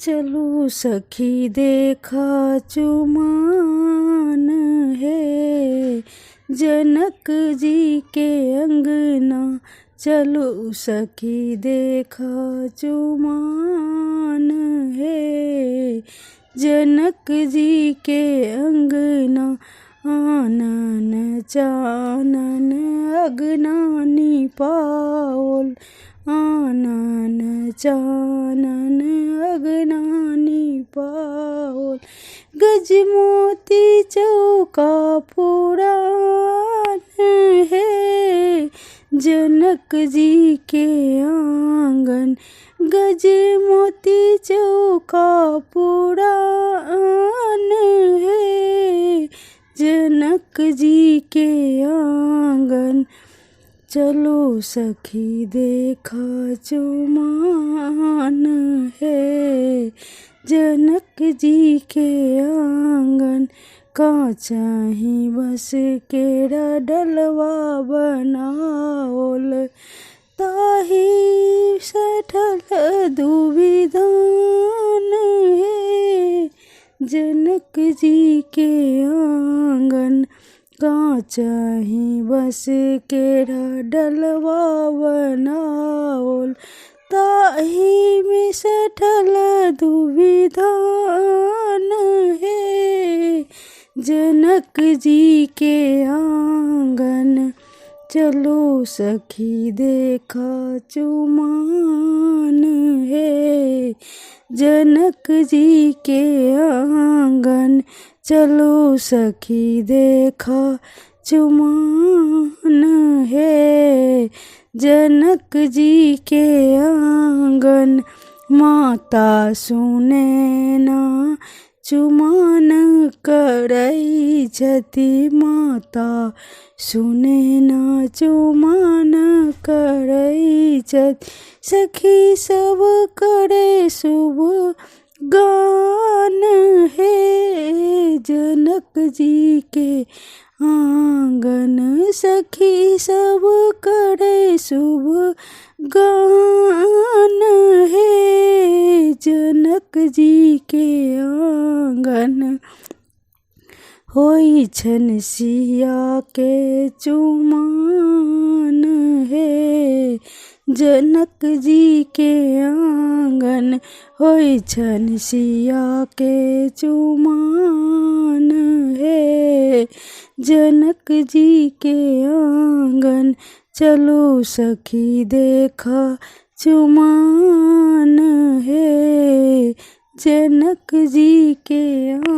चलो सखी देखा चुमान है जनक जी के अंगना। चलो सखी देखा चुमान है जनक जी के अंगना। आनन चानन अगनानी पाओल, आनन चानन अगनानी पाओल। गजमोती चौका पुराण है जनक जी के आंगन। गजमोती चौका पुराण है जनक जी के आंगन। चलो सखी देखा चुमान है जनक जी के आंगन। का चाही बस केरा डलवा बनाओल, ताही सठल दुविधान है जनक जी के आंगन। का चाही बस केरा डलवा बनाओल, ताही में सठल दुविधान है जनक जी के आंगन। चलो सखी देखा चुमान है जनक जी के आंगन। चलो सखी देखा चुमान है जनक जी के आंगन। माता सुने ना चुमान करई छति, माता सुने ना चुमान करई छति। सखी सब करे शुभ गान है जनक जी के आंगन। सखी सब करे शुभ गान है जनक जी के आंगन। होई छन सिया के चुमान है जनक जी के आंगन। होई छन सिया के चुमान है जनक जी के आंगन। चलो सखी देखा चुमान है जनक जी के आंगन।